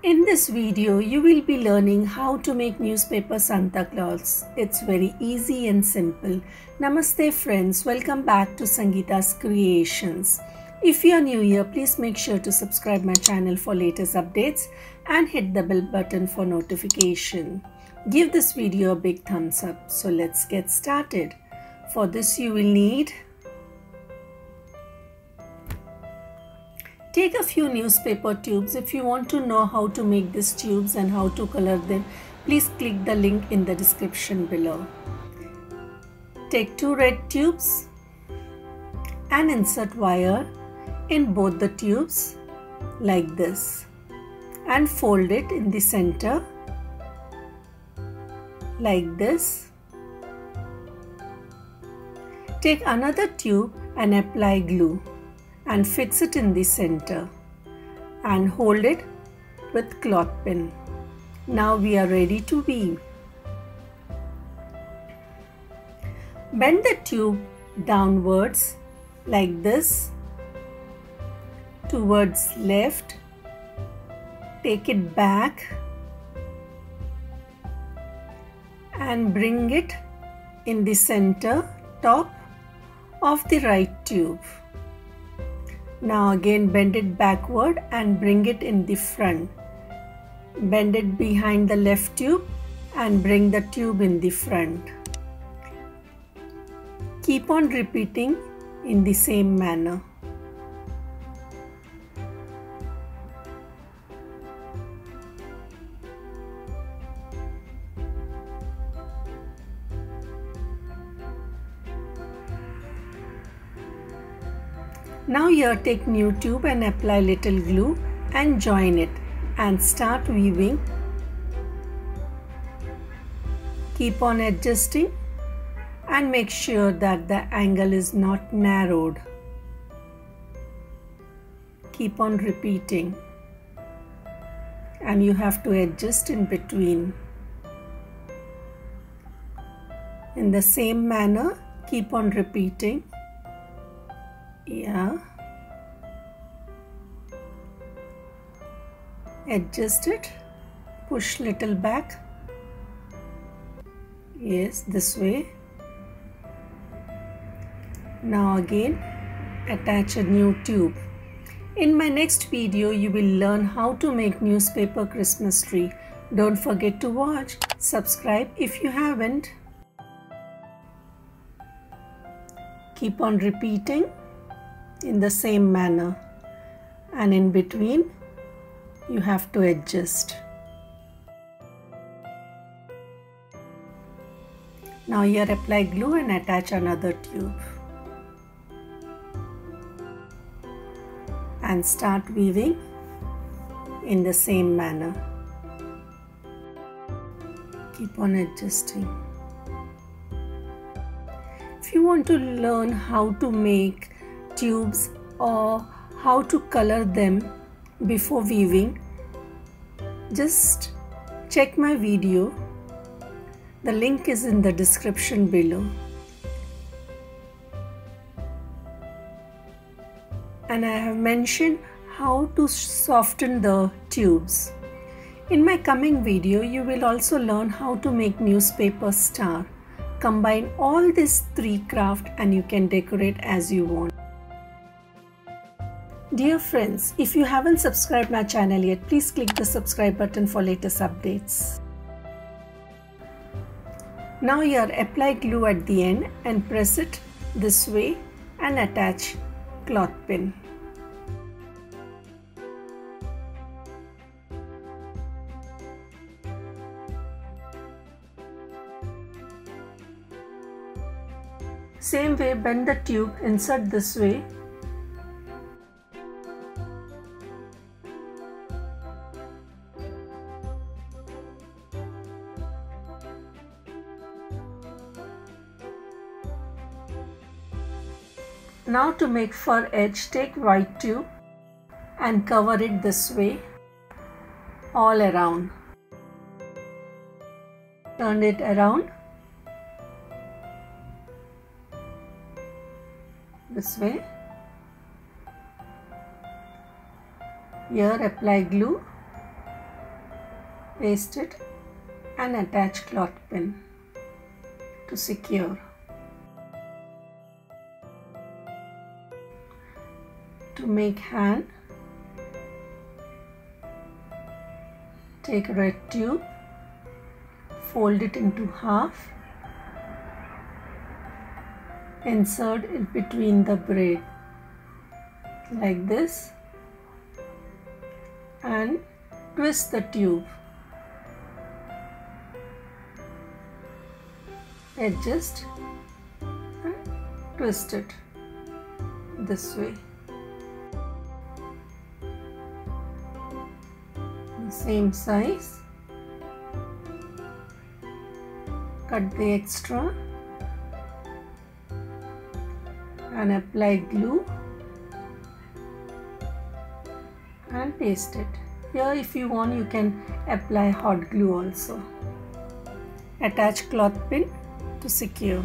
In this video, you will be learning how to make newspaper Santa Claus. It's very easy and simple. Namaste friends, welcome back to Sangeeta's Creations. If you are new here, please make sure to subscribe my channel for latest updates and hit the bell button for notification. Give this video a big thumbs up. So let's get started. For this you will need take a few newspaper tubes. If you want to know how to make these tubes and how to color them, please click the link in the description below. Take 2 red tubes and insert wire in both the tubes like this and fold it in the center like this. Take another tube and apply glue and fix it in the center and hold it with cloth pin. Now we are ready to weave. Bend the tube downwards like this towards left. Take it back and bring it in the center top of the right tube. Now again bend it backward and bring it in the front. Bend it behind the left tube and bring the tube in the front. Keep on repeating in the same manner. Now here take new tube and apply little glue and join it and start weaving. Keep on adjusting and make sure that the angle is not narrowed. Keep on repeating and you have to adjust in between. In the same manner, keep on repeating. Yeah, adjust it, push little back. Yes, this way. Now again attach a new tube. In my next video you will learn how to make newspaper Christmas tree. Don't forget to watch. Subscribe if you haven't. Keep on repeating in the same manner and in between you have to adjust. Now here apply glue and attach another tube and start weaving in the same manner. Keep on adjusting. If you want to learn how to make tubes or how to color them before weaving, just check my video. The link is in the description below. And I have mentioned how to soften the tubes. In my coming video, you will also learn how to make newspaper star. Combine all these 3 crafts and you can decorate as you want. Dear friends, if you haven't subscribed my channel yet, please click the subscribe button for latest updates. Now here apply glue at the end and press it this way and attach cloth pin. Same way bend the tube, insert this way. Now to make fur edge, take white tube and cover it this way all around. Turn it around this way. Here apply glue paste it and attach cloth pin to secure. To make hand, take red tube, fold it into half, insert it between the braid like this and twist the tube. Adjust and twist it this way. The same size. Cut the extra and apply glue and paste it. Here, if you want, you can apply hot glue also. Attach cloth pin to secure.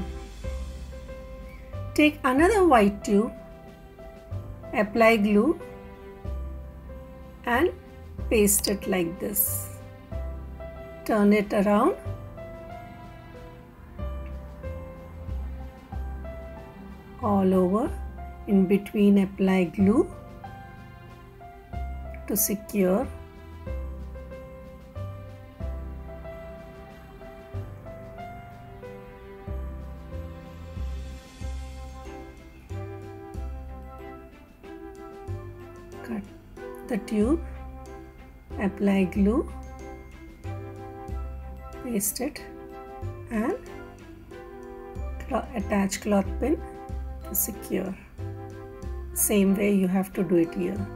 Take another white tube, apply glue and paste it like this. Turn it around. All over. In between, apply glue to secure. Cut the tube, apply glue, paste it and attach cloth pin to secure. Same way you have to do it here.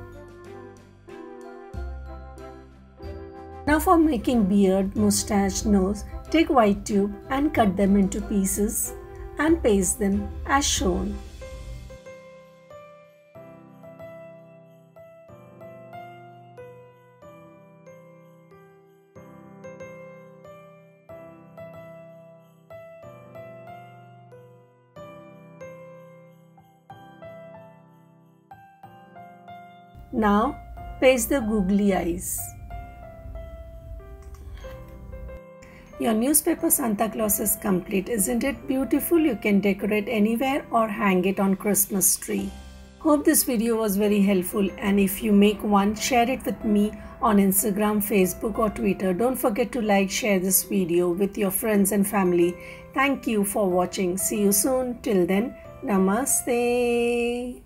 Now for making beard, mustache, nose, take white tube and cut them into pieces and paste them as shown. Now paste the googly eyes. Your newspaper Santa Claus is complete. Isn't it beautiful? You can decorate anywhere or hang it on Christmas tree. Hope this video was very helpful, and if you make one, share it with me on Instagram, Facebook or Twitter. Don't forget to like, share this video with your friends and family. Thank you for watching. See you soon. Till then, Namaste.